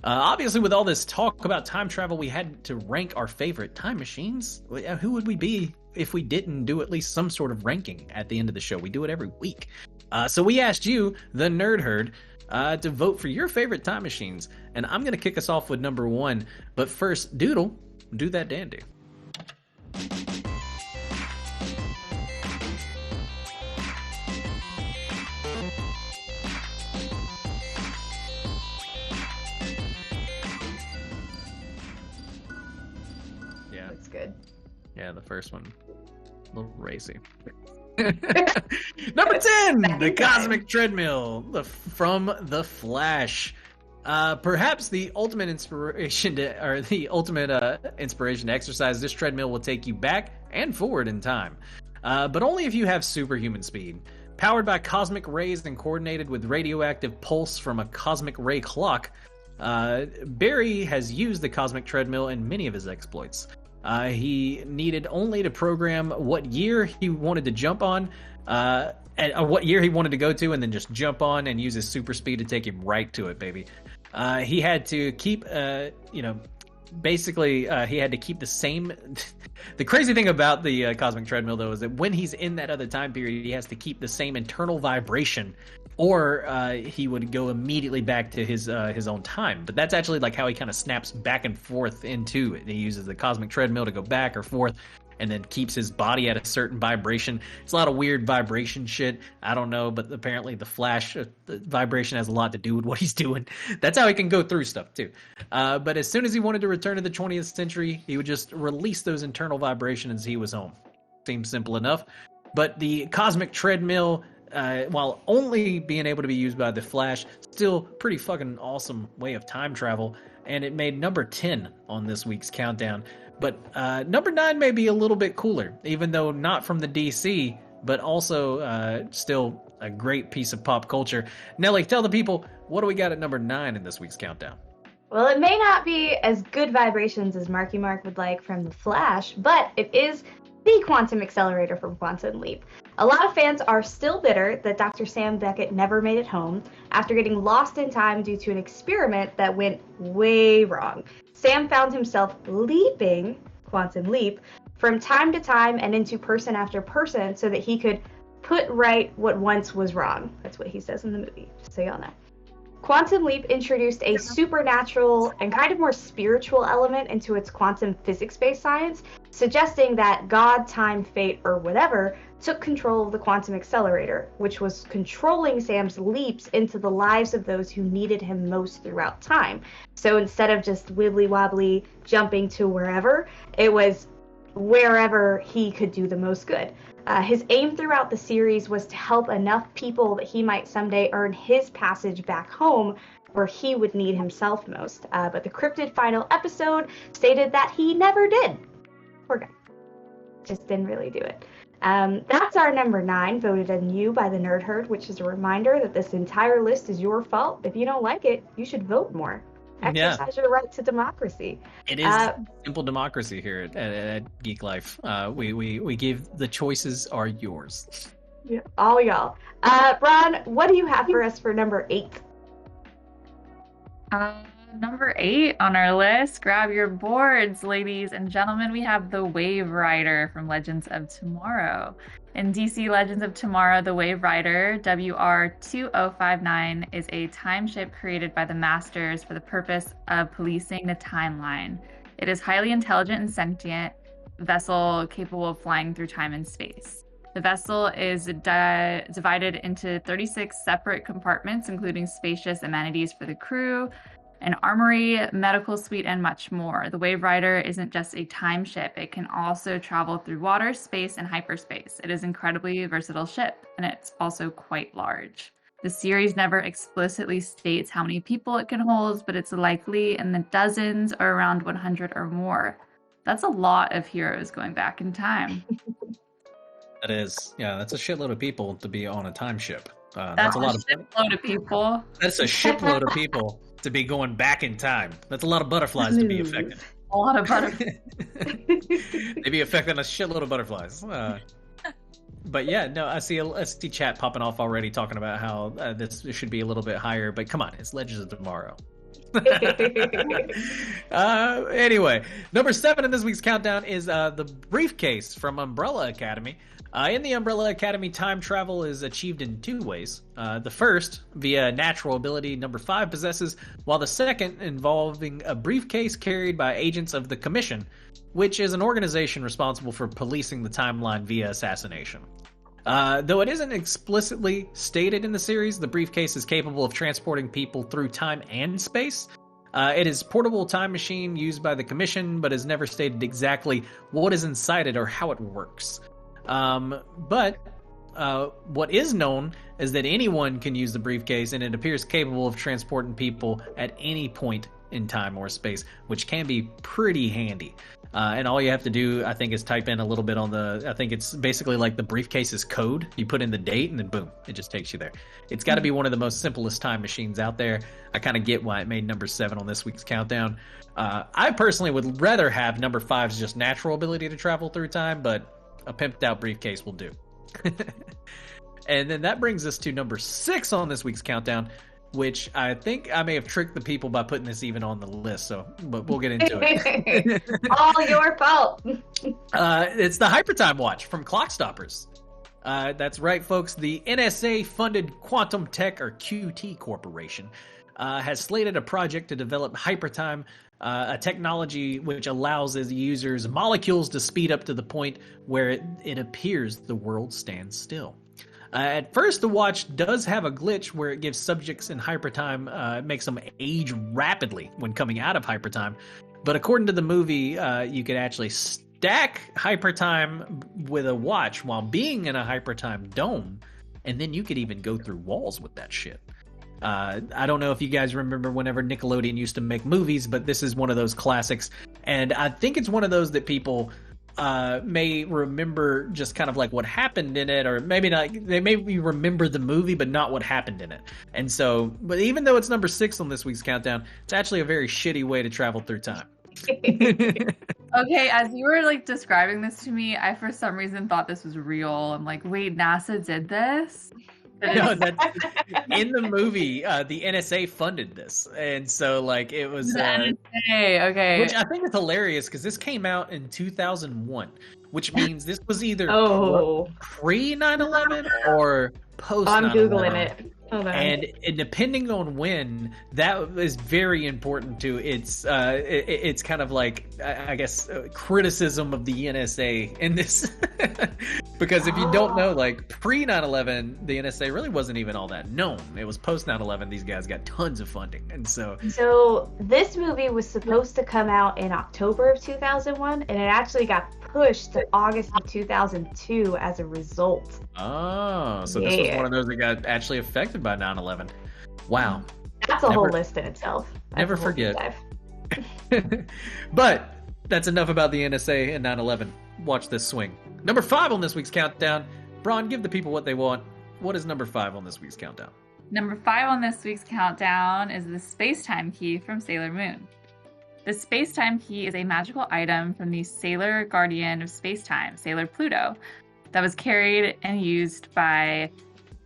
Obviously, with all this talk about time travel, we had to rank our favorite time machines. Who would we be if we didn't do at least some sort of ranking at the end of the show? We do it every week. So we asked you, the Nerd Herd, to vote for your favorite time machines. And I'm going to kick us off with number 1. But first, Doodle, do that dandy. Yeah, the first one, a little racy. Number 10, the Cosmic Treadmill from The Flash. Perhaps the ultimate inspiration to exercise. This treadmill will take you back and forward in time, but only if you have superhuman speed. Powered by cosmic rays and coordinated with radioactive pulse from a cosmic ray clock, Barry has used the Cosmic Treadmill in many of his exploits. He needed only to program what year he wanted to jump on, and what year he wanted to go to, and then just jump on and use his super speed to take him right to it, baby. He had to keep, basically, he had to keep the same. The crazy thing about the Cosmic Treadmill, though, is that when he's in that other time period, he has to keep the same internal vibration, or he would go immediately back to his own time. But that's actually like how he kind of snaps back and forth into it. He uses the Cosmic Treadmill to go back or forth, and then keeps his body at a certain vibration. It's a lot of weird vibration shit. I don't know, but apparently the Flash, the vibration has a lot to do with what he's doing. That's how he can go through stuff, too. But as soon as he wanted to return to the 20th century, he would just release those internal vibrations. He was home. Seems simple enough. But the Cosmic Treadmill, while only being able to be used by the Flash, still pretty fucking awesome way of time travel. And it made number 10 on this week's countdown. But number 9 may be a little bit cooler, even though not from the DC, but also still a great piece of pop culture. Nelly, tell the people, what do we got at number 9 in this week's countdown? Well, it may not be as good vibrations as Marky Mark would like from The Flash, but it is the quantum accelerator from Quantum Leap. A lot of fans are still bitter that Dr. Sam Beckett never made it home after getting lost in time due to an experiment that went way wrong. Sam found himself leaping, Quantum Leap, from time to time and into person after person so that he could put right what once was wrong. That's what he says in the movie, just so y'all know. Quantum Leap introduced a supernatural and kind of more spiritual element into its quantum physics-based science, suggesting that God, time, fate, or whatever took control of the quantum accelerator, which was controlling Sam's leaps into the lives of those who needed him most throughout time. So instead of just wibbly-wobbly jumping to wherever, it was wherever he could do the most good. His aim throughout the series was to help enough people that he might someday earn his passage back home where he would need himself most. But the cryptid final episode stated that he never did. Poor guy. Just didn't really do it. That's our number 9, voted anew by the Nerd Herd, which is a reminder that this entire list is your fault. If you don't like it, you should vote more. Exercise your right to democracy. It is simple democracy here at Geek Life. We give the choices are yours. Yeah, all y'all. Ron, what do you have for us for number 8? Number 8 on our list. Grab your boards, ladies and gentlemen. We have the Waverider from Legends of Tomorrow. In DC Legends of Tomorrow, the Waverider, WR2059, is a time ship created by the Masters for the purpose of policing the timeline. It is highly intelligent and sentient vessel capable of flying through time and space. The vessel is divided into 36 separate compartments, including spacious amenities for the crew, an armory, medical suite, and much more. The Waverider isn't just a time ship. It can also travel through water, space, and hyperspace. It is an incredibly versatile ship, and it's also quite large. The series never explicitly states how many people it can hold, but it's likely in the dozens or around 100 or more. That's a lot of heroes going back in time. That is. Yeah, that's a shitload of people to be on a time ship. That's a shipload of people. That's a shipload of people to be going back in time. That's a lot of butterflies to be affected. A lot of butterflies. They be affecting a shitload of butterflies. But yeah, no, I see chat popping off already talking about how this should be a little bit higher. But come on, it's Legends of Tomorrow. Anyway, number 7 in this week's countdown is the Briefcase from Umbrella Academy. In the Umbrella Academy, time travel is achieved in 2 ways. The first, via natural ability number 5 possesses, while the second involving a briefcase carried by agents of the Commission, which is an organization responsible for policing the timeline via assassination. Though it isn't explicitly stated in the series, the briefcase is capable of transporting people through time and space. It is a portable time machine used by the Commission, but is never stated exactly what is inside it or how it works. But what is known is that anyone can use the briefcase, and it appears capable of transporting people at any point in time or space, which can be pretty handy. And all you have to do, I think, is type in a little bit on I think it's basically like the briefcase's code. You put in the date and then boom, it just takes you there. It's got to be one of the most simplest time machines out there. I kind of get why it made number 7 on this week's countdown. I personally would rather have number 5's just natural ability to travel through time, but a pimped out briefcase will do. And then that brings us to number 6 on this week's countdown, which I think I may have tricked the people by putting this even on the list, but we'll get into it. All your fault. It's the Hypertime Watch from Clockstoppers. That's right, folks. The NSA-funded Quantum Tech, or QT Corporation, has slated a project to develop Hypertime, a technology which allows its users molecules to speed up to the point where it appears the world stands still. At first, the watch does have a glitch where it gives subjects in hypertime, makes them age rapidly when coming out of hypertime. But according to the movie, you could actually stack hypertime with a watch while being in a hypertime dome, and then you could even go through walls with that shit. I don't know if you guys remember whenever Nickelodeon used to make movies, but this is one of those classics, and I think it's one of those that people may remember just kind of like what happened in it, or maybe not. They maybe remember the movie, but not what happened in it. And so, but even though it's number 6 on this week's countdown, it's actually a very shitty way to travel through time. Okay, as you were like describing this to me, I for some reason thought this was real. I'm like, wait, NASA did this? No, that's in the movie. The NSA funded this, and so like it was the NSA. Okay, which I think is hilarious because this came out in 2001, which means this was either pre 9/11 or post. I'm googling it. Hold on. And depending on when, that is very important to its kind of like, I guess, criticism of the NSA in this. Because if you don't know, like pre 9/11, the NSA really wasn't even all that known. It was post 9/11, these guys got tons of funding. And so this movie was supposed to come out in October of 2001, and it actually got pushed to August of 2002 as a result. Oh, so this was one of those that got actually affected by 9/11. Wow. That's a whole list in itself. Never forget. But that's enough about the NSA and 9/11. Watch this swing. Number 5 on this week's countdown. Braun, give the people what they want. What is number 5 on this week's countdown? Number 5 on this week's countdown is the Space-Time Key from Sailor Moon. The Space-Time Key is a magical item from the Sailor Guardian of Space-Time, Sailor Pluto, that was carried and used by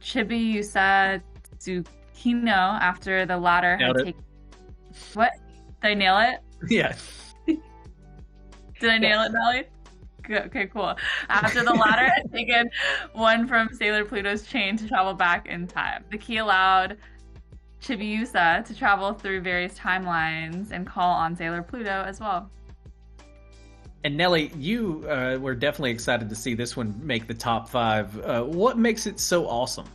Chibiusa Tsukino after the latter had taken... What? Did I nail it? Yeah. Did I nail it, Nelly? Okay, cool. After the latter had taken one from Sailor Pluto's chain to travel back in time. The key allowed Chibiusa to travel through various timelines and call on Sailor Pluto as well. And Nelly, you were definitely excited to see this one make the top 5. What makes it so awesome?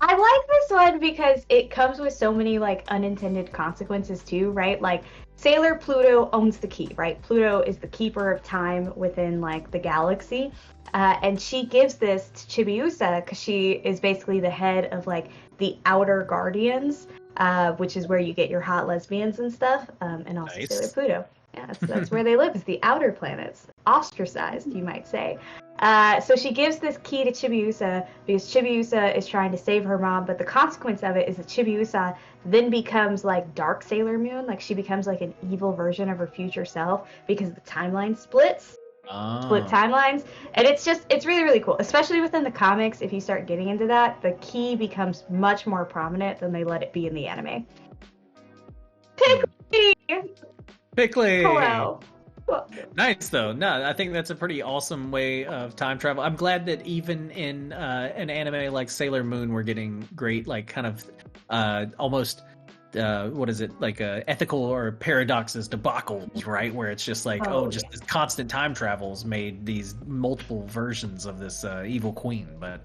I like this one because it comes with so many like unintended consequences too, right? Like Sailor Pluto owns the key, right? Pluto is the keeper of time within like the galaxy. And she gives this to Chibiusa because she is basically the head of like the Outer Guardians, which is where you get your hot lesbians and stuff, and also nice. Sailor Pluto. Yeah, so that's where they live, is the outer planets. Ostracized, you might say. So she gives this key to Chibiusa because Chibiusa is trying to save her mom, but the consequence of it is that Chibiusa then becomes like Dark Sailor Moon, like she becomes like an evil version of her future self because the timeline splits. Split timelines, and it's really, really cool, especially within the comics. If you start getting into that, the key becomes much more prominent than they let it be in the anime. Pickly. Hello. Nice though. No, I think that's a pretty awesome way of time travel. I'm glad that even in an anime like Sailor Moon, we're getting great, like, kind of almost what is it, like ethical or paradoxes, debacles, right? Where it's just like, just this constant time travels made these multiple versions of this evil queen. But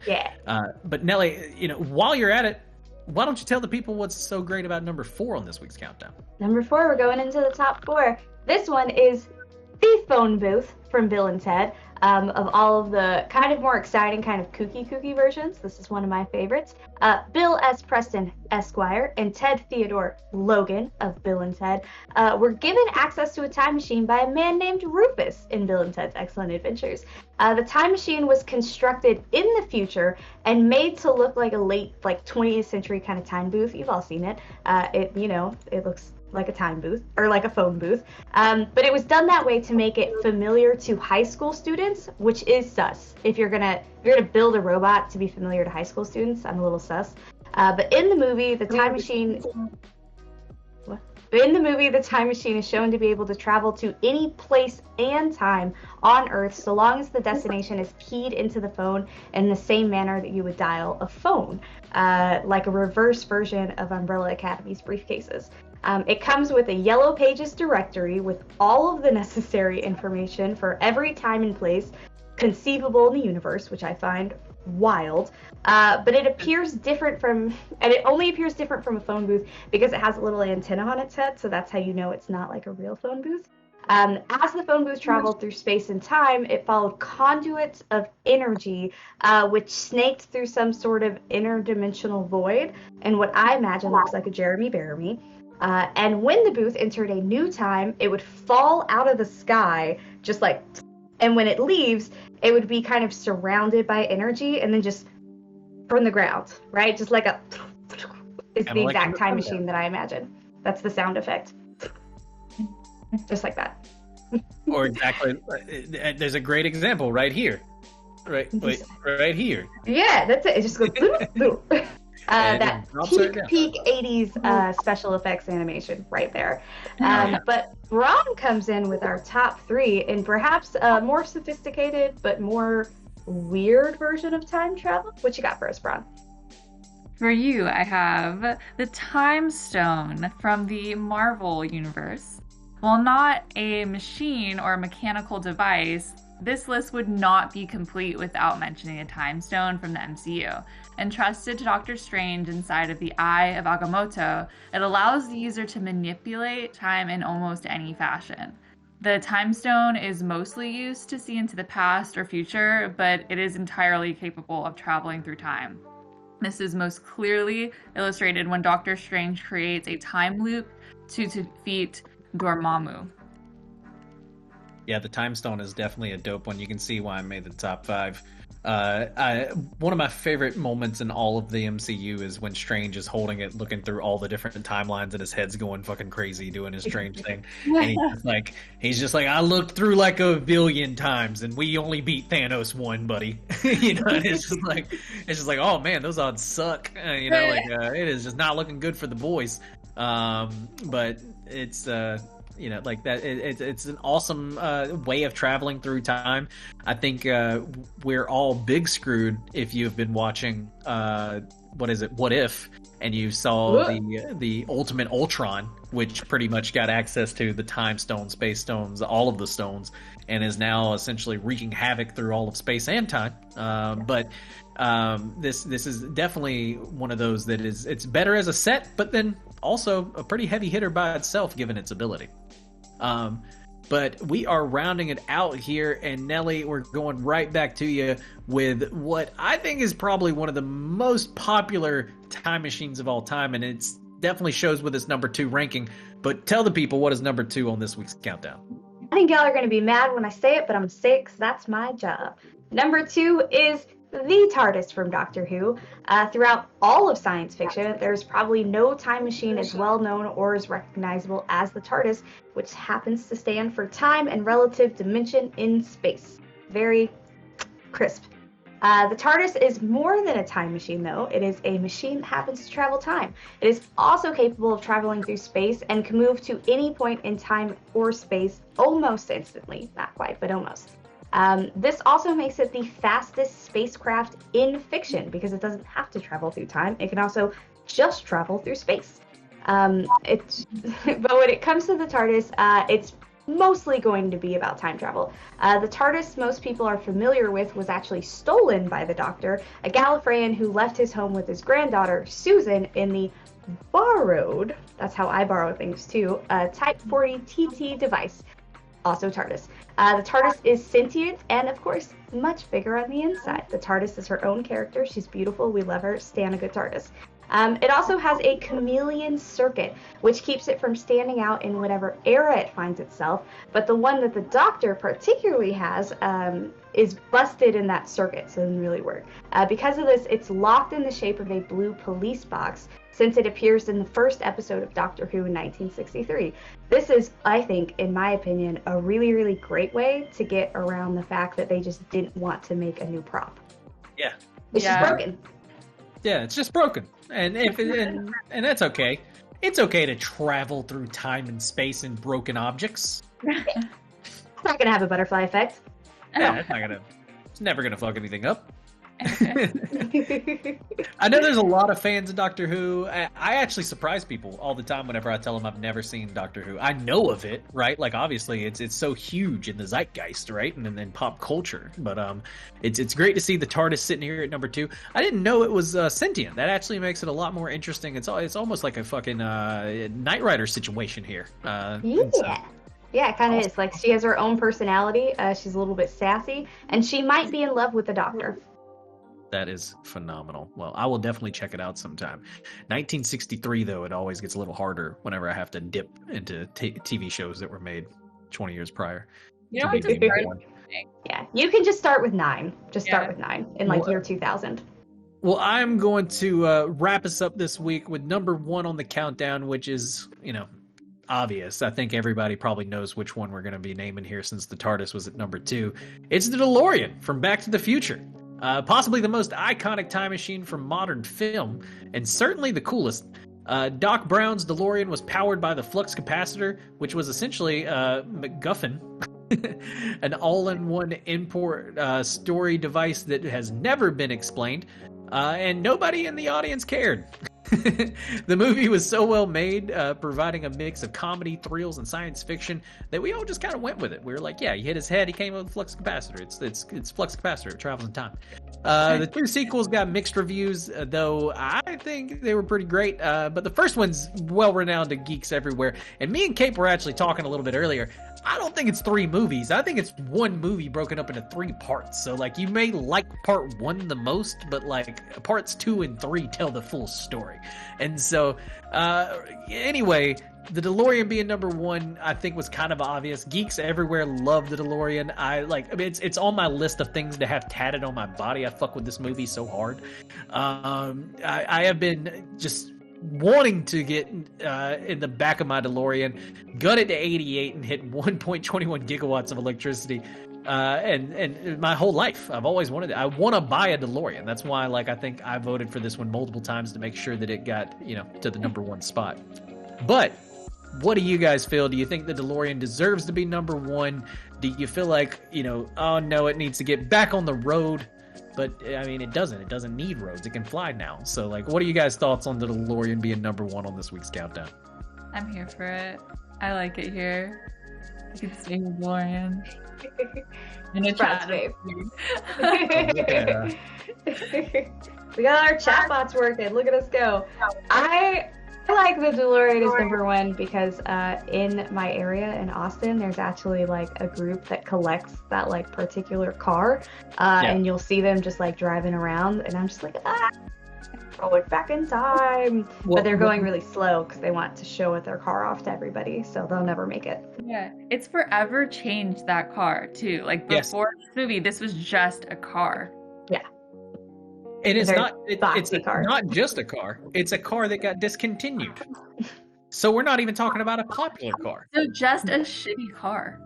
but Nelly, while you're at it, why don't you tell the people what's so great about number 4 on this week's countdown? Number 4, we're going into the top 4. This one is the phone booth from Bill and Ted. Of all of the kind of more exciting, kind of kooky versions, this is one of my favorites. Bill S. Preston Esquire and Ted Theodore Logan of Bill and Ted were given access to a time machine by a man named Rufus in Bill and Ted's Excellent Adventures. The time machine was constructed in the future and made to look like a late, 20th century kind of time booth. You've all seen it. It looks like a time booth or like a phone booth, but it was done that way to make it familiar to high school students, which is sus. If you're gonna build a robot to be familiar to high school students, I'm a little sus. But in the movie, the time machine is shown to be able to travel to any place and time on Earth, so long as the destination is keyed into the phone in the same manner that you would dial a phone, like a reverse version of Umbrella Academy's briefcases. It comes with a Yellow Pages directory with all of the necessary information for every time and place conceivable in the universe, which I find wild. But it appears different it only appears different from a phone booth because it has a little antenna on its head, so that's how you know it's not like a real phone booth. As the phone booth traveled through space and time, it followed conduits of energy, which snaked through some sort of interdimensional void, and what I imagine looks like a Jeremy Bearimy. And when the booth entered a new time, it would fall out of the sky, and when it leaves, it would be kind of surrounded by energy and then just from the ground, right? Just like it's the exact time machine that I imagine. That's the sound effect. Just like that. Or exactly, there's a great example right here. Right here. Yeah, that's it. It just goes boop, boop. That peak 80s special effects animation right there. But Ron comes in with our top 3 and perhaps a more sophisticated but more weird version of time travel. What you got for us, Bron? For you, I have the Time Stone from the Marvel Universe. While not a machine or mechanical device, this list would not be complete without mentioning a Time Stone from the MCU. Entrusted to Doctor Strange inside of the Eye of Agamotto, it allows the user to manipulate time in almost any fashion. The Time Stone is mostly used to see into the past or future, but it is entirely capable of traveling through time. This is most clearly illustrated when Doctor Strange creates a time loop to defeat Dormammu. Yeah, the Time Stone is definitely a dope one. You can see why I made the top 5. One of my favorite moments in all of the MCU is when Strange is holding it, looking through all the different timelines, and his head's going fucking crazy doing his Strange thing. And he's just like, I looked through like a billion times, and we only beat Thanos one, buddy. And it's just like, oh man, those odds suck. It is just not looking good for the boys. But it's it's an awesome way of traveling through time. I think we're all big screwed if you've been watching What If, and you saw the Ultimate Ultron, which pretty much got access to the Time Stone, Space Stones, all of the stones, and is now essentially wreaking havoc through all of space and time. But this is definitely one of those that it's better as a set, but then also a pretty heavy hitter by itself given its ability. But we are rounding it out here, and Nelly, we're going right back to you with what I think is probably one of the most popular time machines of all time, and it definitely shows with its number 2 ranking. But tell the people, what is number 2 on this week's countdown? I think y'all are going to be mad when I say it, but I'm going to say it because that's my job. Number 2 is the TARDIS from Doctor Who. Throughout all of science fiction, there's probably no time machine as well known or as recognizable as the TARDIS, which happens to stand for time and relative dimension in space. Very crisp. The TARDIS is more than a time machine, though. It is a machine that happens to travel time. It is also capable of traveling through space and can move to any point in time or space almost instantly. Not quite, but almost. This also makes it the fastest spacecraft in fiction because it doesn't have to travel through time. It can also just travel through space. But when it comes to the TARDIS, it's mostly going to be about time travel. The TARDIS most people are familiar with was actually stolen by the Doctor, a Gallifreyan who left his home with his granddaughter, Susan, in the borrowed, that's how I borrow things too, Type 40 TT device, also TARDIS. The TARDIS is sentient and, of course, much bigger on the inside. The TARDIS is her own character. She's beautiful. We love her. Stan a good TARDIS. It also has a chameleon circuit, which keeps it from standing out in whatever era it finds itself. But the one that the Doctor particularly has is busted in that circuit, so it doesn't really work. Because of this, it's locked in the shape of a blue police box, since it appears in the first episode of Doctor Who in 1963. This is, I think, in my opinion, a really, really great way to get around the fact that they just didn't want to make a new prop. Yeah. It's just broken. Yeah, it's just broken. And that's okay. It's okay to travel through time and space in broken objects. It's not gonna have a butterfly effect. Yeah, it's never gonna fuck anything up. I know there's a lot of fans of Doctor Who. I actually surprise people all the time whenever I tell them I've never seen Doctor Who. I know of it, right? Like, obviously, it's so huge in the zeitgeist, right? And then pop culture. But it's great to see the TARDIS sitting here at number 2. I didn't know it was sentient. That actually makes it a lot more interesting. It's almost like a fucking Knight Rider situation here. Yeah, it kind of is. Like, she has her own personality. She's a little bit sassy, and she might be in love with the Doctor. That is phenomenal. Well, I will definitely check it out sometime. 1963, though, it always gets a little harder whenever I have to dip into TV shows that were made 20 years prior. You don't have to start. Yeah, you can just start with 9. Start with 9 in year 2000. Well, I'm going to wrap us up this week with number 1 on the countdown, which is, obvious. I think everybody probably knows which one we're going to be naming here since the TARDIS was at number 2. It's the DeLorean from Back to the Future. Possibly the most iconic time machine from modern film, and certainly the coolest. Doc Brown's DeLorean was powered by the flux capacitor, which was essentially MacGuffin, an all-in-one import story device that has never been explained, and nobody in the audience cared. The movie was so well made, providing a mix of comedy, thrills, and science fiction that we all just kind of went with it. We were like, yeah, he hit his head, he came with a flux capacitor. It's flux capacitor, it travels in time. The 2 sequels got mixed reviews, though I think they were pretty great. But the first one's well-renowned to geeks everywhere. And me and Kate were actually talking a little bit earlier. I don't think it's 3 movies. I think it's 1 movie broken up into 3 parts. So, you may like part 1 the most, but, parts 2 and 3 tell the full story. And so, anyway, the DeLorean being number 1, I think was kind of obvious. Geeks everywhere love the DeLorean. It's on my list of things to have tatted on my body. I fuck with this movie so hard. I have been just wanting to get in the back of my DeLorean, gun it to 88 and hit 1.21 gigawatts of electricity. And my whole life, I've always wanted it. I want to buy a DeLorean. That's why, I think I voted for this one multiple times to make sure that it got, to the number 1 spot. But what do you guys feel? Do you think the DeLorean deserves to be number 1? Do you feel like, oh no, it needs to get back on the road? But, it doesn't. It doesn't need roads. It can fly now. So, what are you guys' thoughts on the DeLorean being number 1 on this week's countdown? I'm here for it. I like it here. I can stay with DeLorean. In a chat. We got our chatbots working. Look at us go. I like the DeLorean as number 1 because in my area in Austin, there's actually a group that collects that particular car, and you'll see them just driving around, and I'm just going back in time. But they're going really slow because they want to show their car off to everybody, so they'll never make it. Yeah, it's forever changed that car too. Before this movie, this was just a car. Yeah. And it's not just a car. It's a car that got discontinued. So we're not even talking about a popular car. So just a shitty car.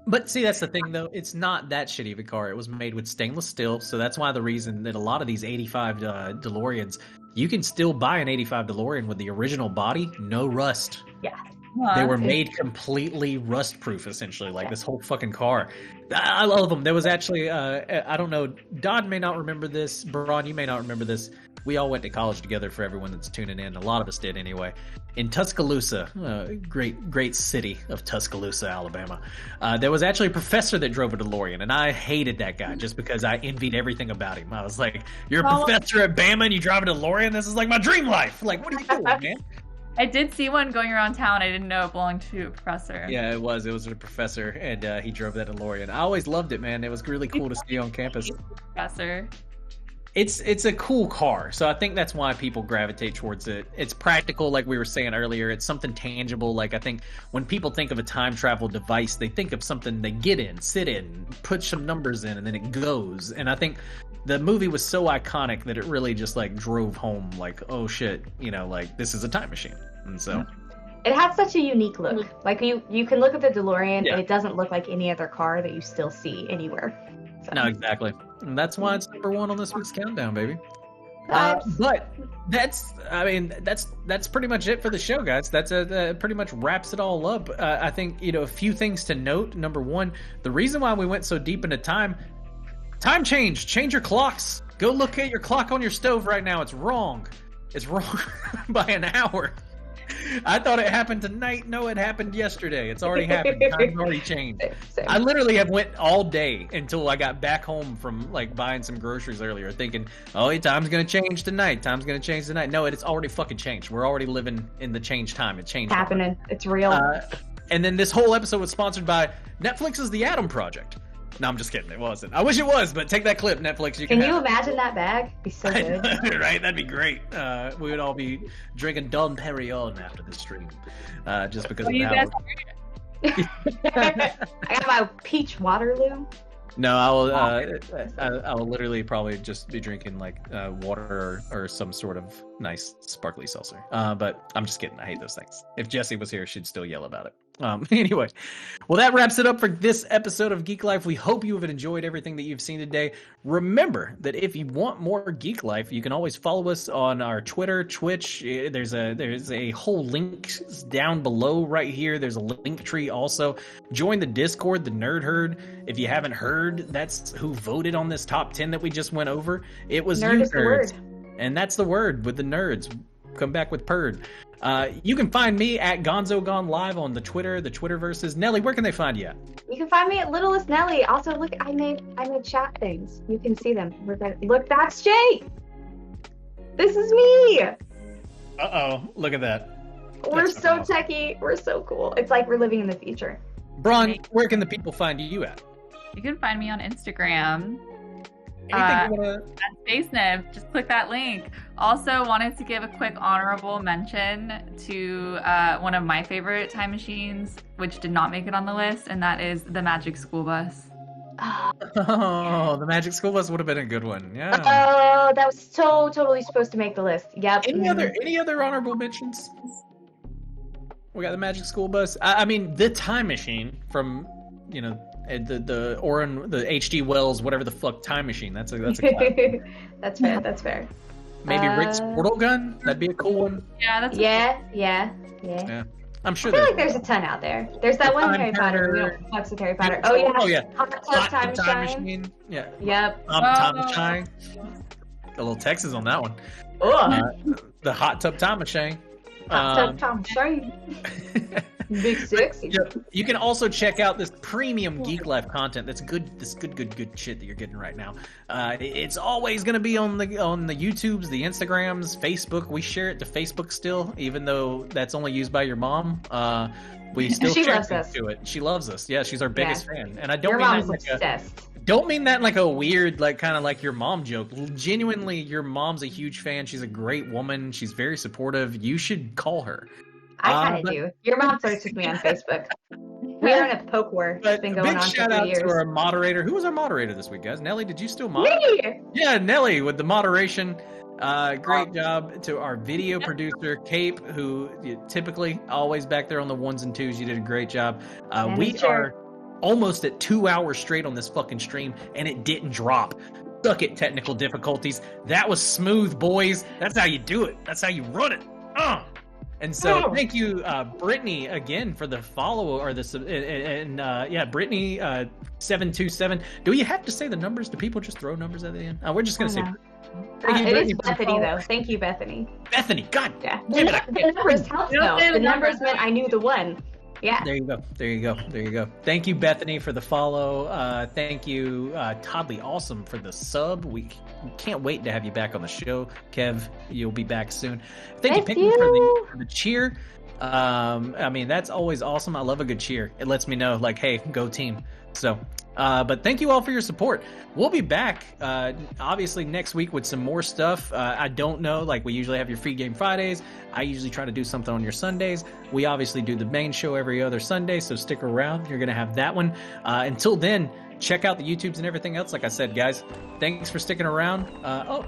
But see, that's the thing, though. It's not that shitty of a car. It was made with stainless steel, so that's why the reason that a lot of these 85 DeLoreans, you can still buy an 85 DeLorean with the original body, no rust. Yeah. They were made completely rust-proof, essentially, like this whole fucking car. I love them. There was actually, I don't know, Dodd may not remember this, Braun, you may not remember this. We all went to college together, for everyone that's tuning in. A lot of us did anyway. In Tuscaloosa, great city of Tuscaloosa, Alabama, there was actually a professor that drove a DeLorean, and I hated that guy just because I envied everything about him. I was like, you're a professor at Bama and you drive a DeLorean? This is like my dream life. Like, what are you doing, man? I did see one going around town. I didn't know it belonged to a professor. Yeah, it was a professor, and he drove that DeLorean. I always loved it, man. It was really cool to see on campus. Professor. It's a cool car, so I think that's why people gravitate towards it. It's practical, like we were saying earlier. It's something tangible. Like, I think when people think of a time travel device, they think of something they get in, sit in, put some numbers in, and then it goes. And I think the movie was so iconic that it really just like drove home, like, oh shit, like this is a time machine. And so it has such a unique look. Like you can look at the DeLorean and it doesn't look like any other car that you still see anywhere. So. No, exactly. And that's why it's number one on this week's countdown, baby. But that's pretty much it for the show, guys. That's pretty much wraps it all up. I think, a few things to note. Number one, the reason why we went so deep into time change your clocks. Go look at your clock on your stove right now. It's wrong by an hour. I thought it happened tonight. No, it happened yesterday. It's already happened. Time's already changed. Same. I literally have went all day until I got back home from like buying some groceries earlier, thinking, "Oh, time's gonna change tonight. Time's gonna change tonight." No, it's already fucking changed. We're already living in the changed time. It changed. Happening. It's real. And then this whole episode was sponsored by Netflix's The Atom Project. No, I'm just kidding. It wasn't. I wish it was, but take that clip, Netflix. Can you imagine that bag? It'd be so good. Right? That'd be great. We would all be drinking Dom Perignon after the stream, just because of that. I got my peach Waterloo. No, I will literally probably just be drinking like water or some sort of nice sparkly seltzer. But I'm just kidding. I hate those things. If Jessie was here, she'd still yell about it. Anyway, well, that wraps it up for this episode of Geek Life. We hope you have enjoyed everything that you've seen today. Remember that if you want more Geek Life, you can always follow us on our Twitter, Twitch. There's a whole link down below right here. There's a LinkTree also. Join the Discord, the Nerd Herd. If you haven't heard, that's who voted on this top 10 that we just went over. It was Nerd you is the nerds. word. And that's the word with the nerds. Come back with Purd. You can find me at Gonzo Gone Live on the Twitterverses. Nelly, where can they find you at? You can find me at Littlest Nelly. Also, look, I made chat things. You can see them. Look, that's Jay. This is me. Look at that. We're so techie. We're so cool. It's like we're living in the future. Bron, where can the people find you at? You can find me on Instagram. Anything you wanna... At SpaceNib, just click that link. Also wanted to give a quick honorable mention to one of my favorite time machines, which did not make it on the list, and that is the Magic School Bus. Oh, the Magic School Bus would have been a good one. Yeah. Oh, that was so totally supposed to make the list. Yep. Any other honorable mentions? We got the Magic School Bus. I mean, the Time Machine from, the H.G. Wells, whatever the fuck Time Machine. That's a classic. That's fair. That's fair. Maybe Rick's portal gun. That'd be a cool one. Yeah, that's yeah. I'm sure. I feel like there's a ton out there. There's that one Harry Potter. Fucks with Harry Potter. Oh yeah. Hot Time Machine. Yeah. Yep. Time Machine. A little Texas on that one. The Hot Tub Time Machine. Hot Tub Time Machine. Big sexy. You can also check out this premium Geek Life content. That's good. This good shit that you're getting right now. It's always going to be on the YouTubes, the Instagrams, Facebook. We share it to Facebook still, even though that's only used by your mom. We still share it to it. She loves us. Yeah, she's our biggest fan. And I don't mean that like obsessed. Don't mean that like a weird, like kind of like your mom joke. Genuinely, your mom's a huge fan. She's a great woman. She's very supportive. You should call her. I kind of do. Your mom flirts with me on Facebook. We're in a poke war. It's been going on for 3 years. Big shout out to our moderator. Who was our moderator this week, guys? Nelly, did you still moderate? Me! Yeah, Nelly with the moderation. Great job to our video producer, Cape, who typically always back there on the ones and twos. You did a great job. We are almost at 2 hours straight on this fucking stream, and it didn't drop. Suck it, technical difficulties. That was smooth, boys. That's how you do it. That's how you run it. And so, thank you, Brittany, again for the follow or the Brittany 727. Do you have to say the numbers? Do people just throw numbers at the end? We're just gonna say. It is Bethany though. Thank you, Bethany. Bethany, God. Yeah. The numbers helped though. The numbers meant I knew the one. Yeah. There you go. Thank you, Bethany, for the follow. Thank you, Toddly Awesome, for the sub. We can't wait to have you back on the show. Kev, you'll be back soon. Thank you, Pinky, for the cheer. I mean, that's always awesome. I love a good cheer. It lets me know, like, hey, go team. So, but thank you all for your support. We'll be back, obviously, next week with some more stuff. I don't know, like, we usually have your Free Game Fridays. I usually try to do something on your Sundays. We obviously do the main show every other Sunday, so stick around. You're going to have that one. Until then, check out the YouTubes and everything else. Like I said, guys, thanks for sticking around.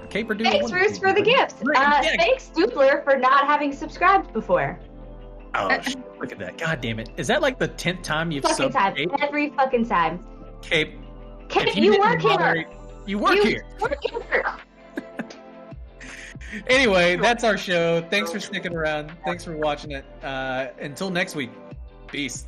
Caper Doodle. Thanks, Roos, for the gifts. Thanks, Doopler, for not having subscribed before. Oh, look at that. God damn it. Is that like the 10th time you've subbed? Every fucking time. Cape, you work here. You work here. Anyway, that's our show. Thanks for sticking around. Thanks for watching it. Until next week. Peace.